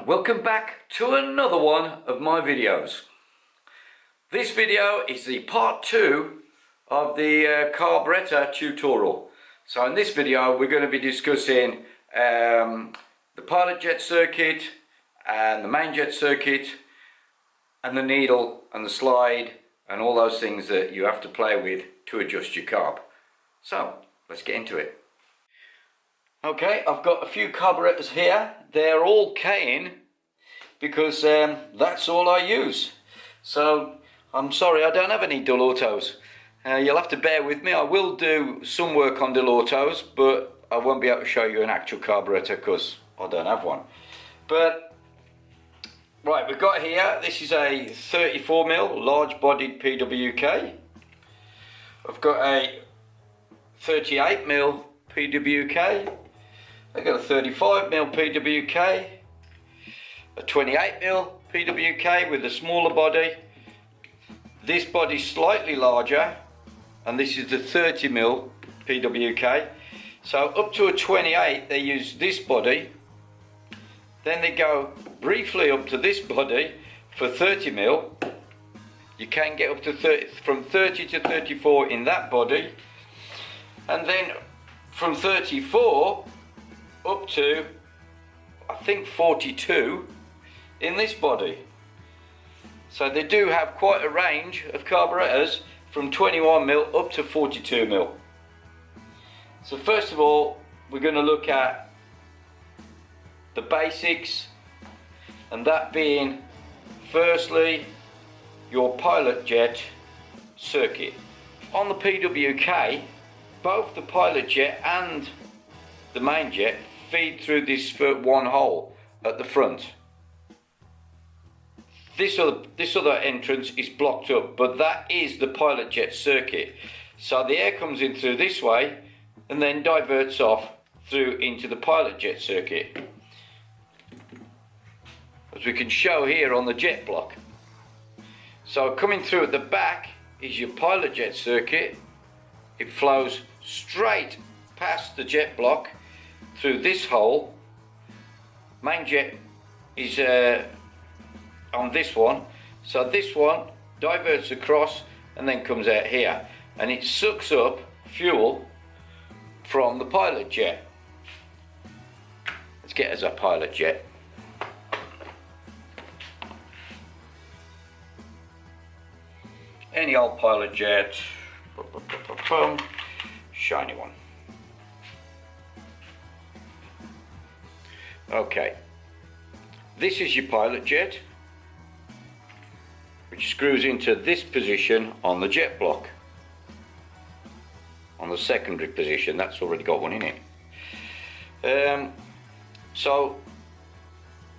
everyone, welcome back to another one of my videos. This video is the part 2 of the carburettor tutorial. So in this video we're going to be discussing the pilot jet circuit and the main jet circuit and the needle and the slide and all those things that you have to play with to adjust your carb. So let's get into it. Okay, I've got a few carburetors here. They're all K-in because that's all I use. So I'm sorry I don't have any dual autos. You'll have to bear with me. I will do some work on dual autos, but I won't be able to show you an actual carburettor because I don't have one. But right, we've got here, this is a 34mm large bodied PWK. I've got a 38mm PWK. I've got a 35mm PWK, a 28mm PWK with a smaller body. This body's slightly larger, and this is the 30mm PWK. So up to a 28 they use this body, then they go briefly up to this body for 30mm. You can get up to 30, from 30 to 34 in that body, and then from 34 up to I think 42 in this body. So they do have quite a range of carburetors from 21mm up to 42mm. So first of all we're going to look at the basics, and that being firstly your pilot jet circuit. On the PWK, both the pilot jet and the main jet feed through this one hole at the front. This other entrance is blocked up, but that is the pilot jet circuit. So the air comes in through this way and then diverts off through into the pilot jet circuit, as we can show here on the jet block. So coming through at the back is your pilot jet circuit. It flows straight past the jet block through this hole. Main jet is on this one, so this one diverts across and then comes out here, and it sucks up fuel from the pilot jet. Let's get us a pilot jet. Any old pilot jet, shiny one. Okay, this is your pilot jet, which screws into this position on the jet block, on the secondary position. That's already got one in it. So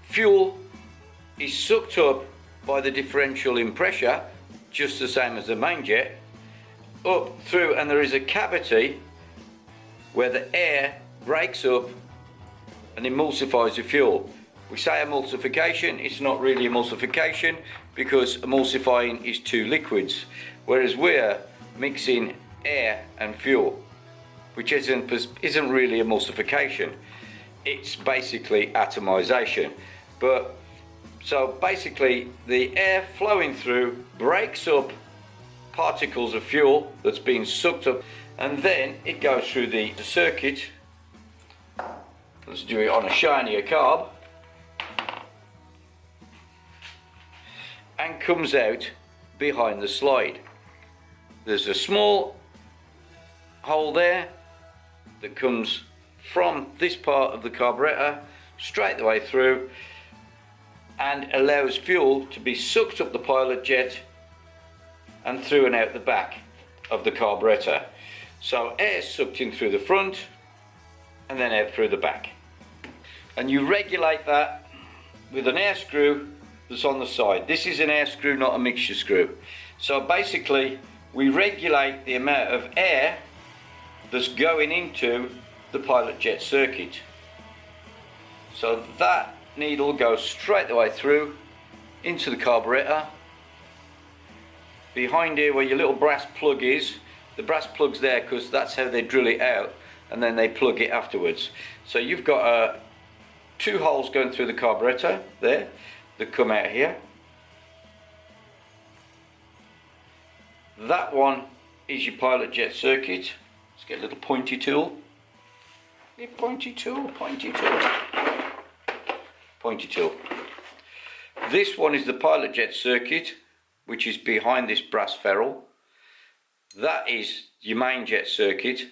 fuel is sucked up by the differential in pressure, just the same as the main jet, up through, and there is a cavity where the air breaks up and emulsifies the fuel. We say emulsification, it's not really emulsification because emulsifying is two liquids, whereas we're mixing air and fuel, which isn't really emulsification. It's basically atomization. But so basically the air flowing through breaks up particles of fuel that's been sucked up, and then it goes through the circuit. Let's do it on a shinier carb, and comes out behind the slide. There's a small hole there that comes from this part of the carburettor straight the way through and allows fuel to be sucked up the pilot jet and through and out the back of the carburettor. So air is sucked in through the front and then out through the back. And you regulate that with an air screw that's on the side. This is an air screw, not a mixture screw. So basically we regulate the amount of air that's going into the pilot jet circuit. So that needle goes straight the way through into the carburettor. Behind here where your little brass plug is, the brass plug's there because that's how they drill it out, and then they plug it afterwards. So you've got a two holes going through the carburettor there that come out here. That one is your pilot jet circuit. Let's get a little pointy tool. Pointy tool. This one is the pilot jet circuit, which is behind this brass ferrule. That is your main jet circuit,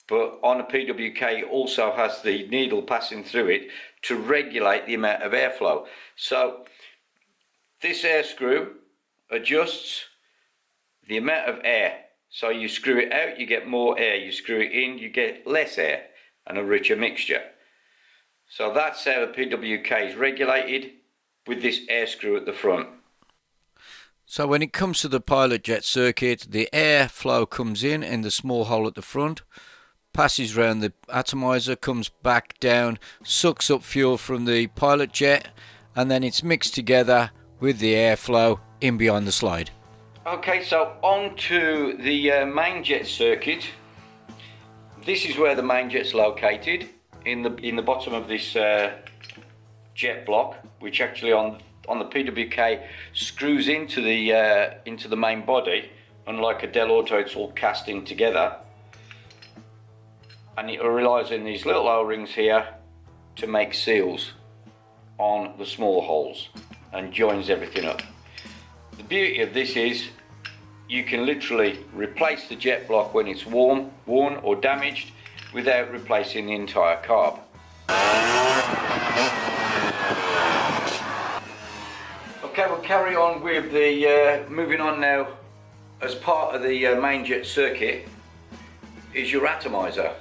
but on a PWK it also has the needle passing through it to regulate the amount of airflow. So this air screw adjusts the amount of air. So you screw it out, you get more air. You screw it in, you get less air and a richer mixture. So that's how the PWK is regulated, with this air screw at the front. So when it comes to the pilot jet circuit, the air flow comes in the small hole at the front, passes round the atomizer, comes back down, sucks up fuel from the pilot jet, and then it's mixed together with the airflow in behind the slide. Okay, so on to the main jet circuit. This is where the main jet's located, in the bottom of this jet block, which actually on the PWK screws into the main body. Unlike a Dell Auto, it's all cast in together, and it relies on these little O-rings here to make seals on the small holes and joins everything up. The beauty of this is you can literally replace the jet block when it's worn or damaged without replacing the entire carb. Okay, we'll carry on with the moving on now. As part of the main jet circuit is your atomizer.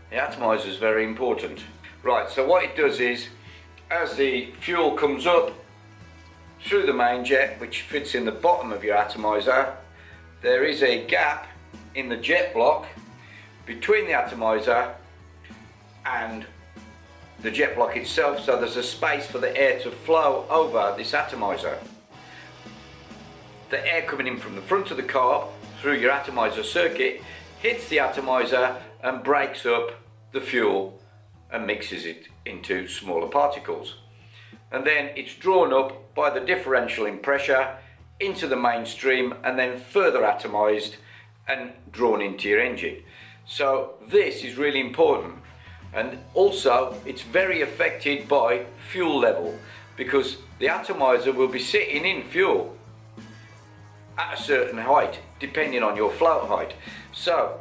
The atomizer is very important. Right, so what it does is, as the fuel comes up through the main jet, which fits in the bottom of your atomizer, there is a gap in the jet block between the atomizer and the jet block itself, so there's a space for the air to flow over this atomizer. The air coming in from the front of the carb through your atomizer circuit hits the atomizer and breaks up the fuel and mixes it into smaller particles. And then it's drawn up by the differential in pressure into the mainstream and then further atomized and drawn into your engine. So this is really important, and also it's very affected by fuel level, because the atomizer will be sitting in fuel at a certain height depending on your float height. So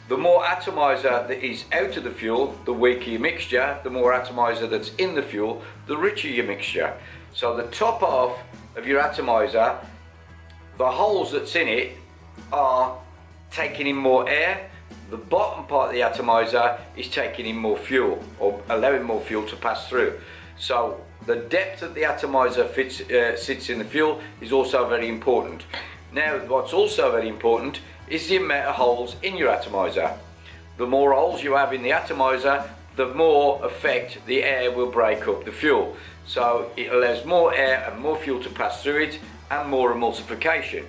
the more atomizer that is out of the fuel, the weaker your mixture. The more atomizer that's in the fuel, the richer your mixture. So the top half of your atomizer, the holes that's in it are taking in more air. The bottom part of the atomizer is taking in more fuel, or allowing more fuel to pass through. So the depth that the atomizer sits in the fuel is also very important. Now, what's also very important is the amount of holes in your atomizer. The more holes you have in the atomizer, the more effect the air will break up the fuel. So it allows more air and more fuel to pass through it, and more emulsification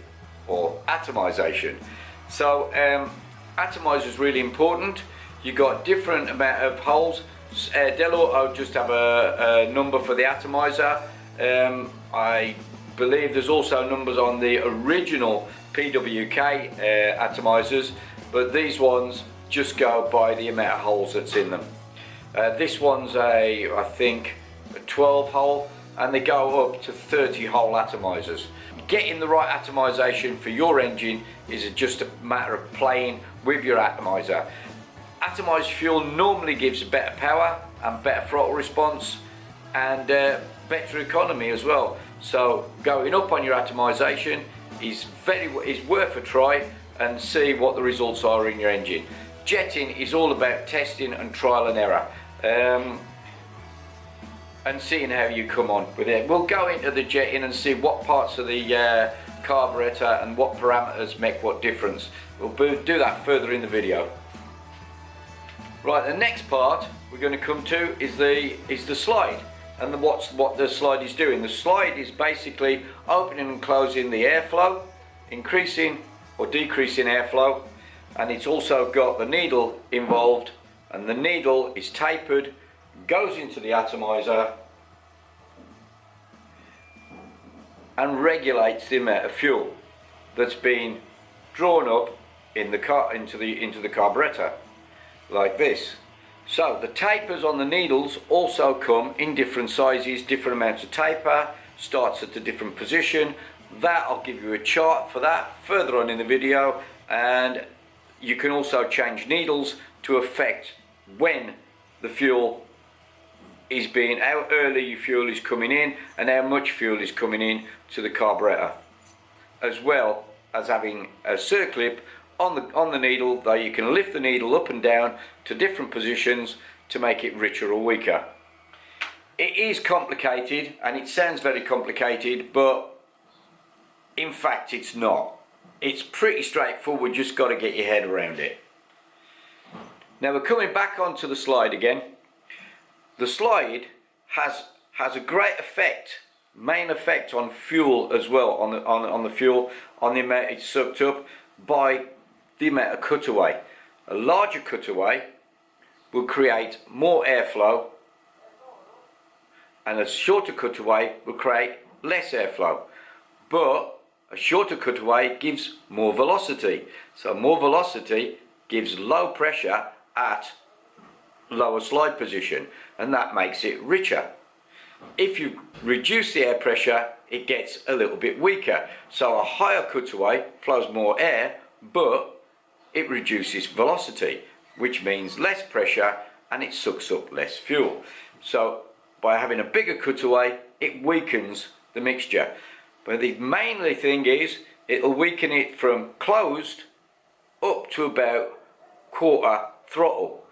or atomization. So atomizer is really important. You've got different amount of holes. Dell Auto just have a number for the atomizer. I believe there's also numbers on the original PWK atomizers, but these ones just go by the amount of holes that's in them. This one's I think a 12 hole, and they go up to 30 hole atomizers. Getting the right atomization for your engine is just a matter of playing with your atomizer. Atomized fuel normally gives better power and better throttle response, and better economy as well. So going up on your atomization is worth a try, and see what the results are in your engine. Jetting is all about testing and trial and error, and seeing how you come on with it. We'll go into the jetting and see what parts of the carburetor and what parameters make what difference. We'll do that further in the video. Right, the next part we're going to come to is the slide, and what the slide is doing. The slide is basically opening and closing the airflow, increasing or decreasing airflow, and it's also got the needle involved, and the needle is tapered goes into the atomizer and regulates the amount of fuel that's been drawn up in the into the carburettor, like this. So the tapers on the needles also come in different sizes, different amounts of taper, starts at a different position. That I'll give you a chart for that further on in the video, and you can also change needles to affect when the fuel is being, how early your fuel is coming in and how much fuel is coming in to the carburettor, as well as having a circlip on the needle that you can lift the needle up and down to different positions to make it richer or weaker. It is complicated and it sounds very complicated, but in fact it's not. It's pretty straightforward, just got to get your head around it. Now we're coming back onto the slide again. The slide has a great effect, main effect on fuel as well, on the fuel, on the amount it's sucked up by the amount of cutaway. A larger cutaway will create more airflow, and a shorter cutaway will create less airflow. But a shorter cutaway gives more velocity. So more velocity gives low pressure at lower slide position, and that makes it richer. If you reduce the air pressure, it gets a little bit weaker. So a higher cutaway flows more air, but it reduces velocity, which means less pressure and it sucks up less fuel. So by having a bigger cutaway, it weakens the mixture. But the mainly thing is, it'll weaken it from closed up to about quarter throttle.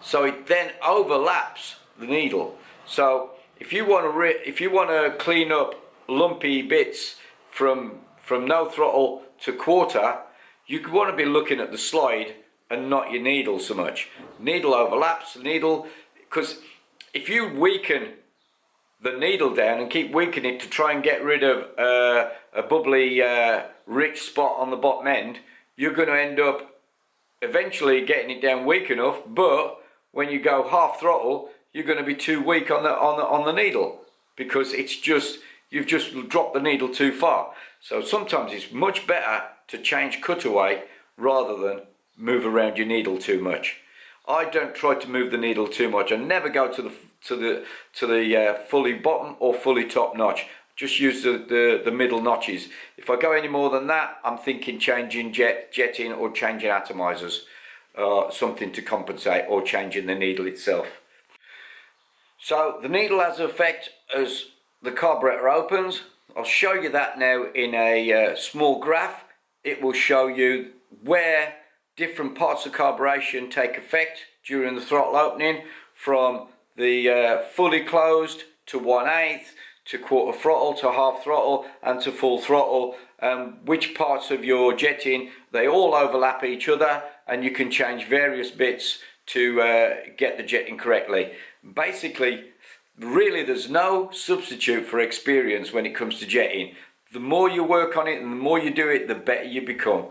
So it then overlaps the needle. So if you want to clean up lumpy bits from no throttle to quarter, you want to be looking at the slide and not your needle so much. Needle overlaps the needle, because if you weaken the needle down and keep weakening it to try and get rid of a bubbly rich spot on the bottom end, you're going to end up eventually getting it down weak enough, but when you go half throttle, you're going to be too weak on the needle, because you've just dropped the needle too far. So sometimes it's much better to change cutaway rather than move around your needle too much. I don't try to move the needle too much. I never go to the fully bottom or fully top notch. Just use the middle notches. If I go any more than that, I'm thinking changing jetting or changing atomizers, something to compensate, or changing the needle itself. So the needle has an effect as the carburetor opens. I'll show you that now in a small graph. It will show you where different parts of carburation take effect during the throttle opening, from the fully closed to 1/8 to quarter throttle to half throttle and to full throttle, which parts of your jetting, they all overlap each other, and you can change various bits to get the jetting correctly. Basically, really there's no substitute for experience when it comes to jetting. The more you work on it and the more you do it, the better you become.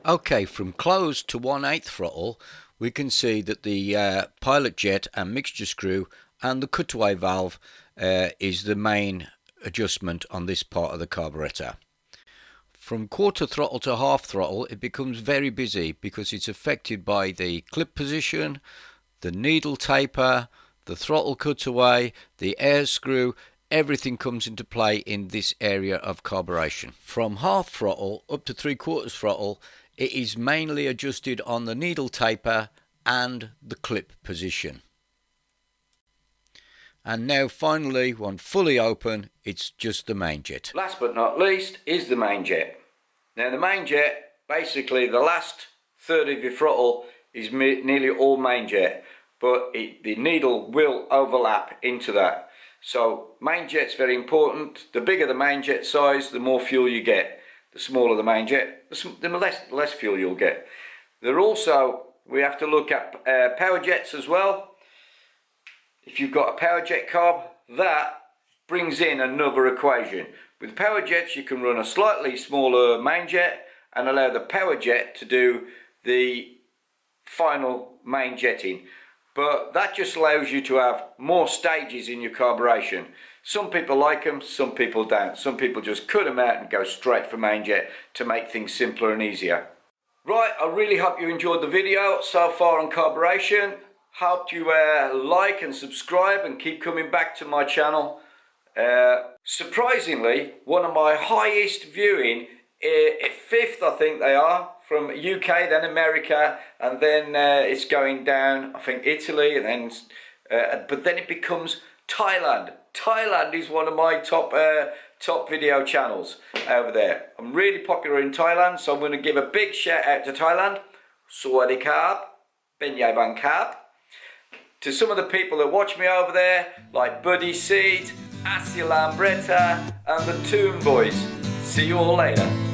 Okay, from closed to 1/8 throttle, we can see that the pilot jet and mixture screw and the cutaway valve is the main adjustment on this part of the carburettor. From quarter throttle to half throttle, it becomes very busy because it's affected by the clip position, the needle taper, the throttle cutaway, the air screw. Everything comes into play in this area of carburation. From half throttle up to 3/4 throttle, it is mainly adjusted on the needle taper and the clip position. And now finally, when fully open, it's just the main jet. Last but not least is the main jet. Now the main jet, basically the last third of your throttle is nearly all main jet, but the needle will overlap into that. So main jet's very important. The bigger the main jet size, the more fuel you get. The smaller the main jet, the less fuel you'll get. We have to look at power jets as well. If you've got a power jet carb, that brings in another equation. With power jets, you can run a slightly smaller main jet and allow the power jet to do the final main jetting. But that just allows you to have more stages in your carburation. Some people like them, some people don't. Some people just cut them out and go straight for main jet to make things simpler and easier. Right, I really hope you enjoyed the video so far on carburation. Hope you like and subscribe and keep coming back to my channel. Surprisingly, one of my highest viewing, 5th I think they are, from UK, then America, and then it's going down, I think Italy, and then but then it becomes Thailand. Thailand is one of my top video channels over there. I'm really popular in Thailand, so I'm going to give a big shout out to Thailand. Sawadee Carb, Benyai Bang Carb. To some of the people that watch me over there, like Buddy Seed, Asilam Bretta, and the Toon Boys. See you all later.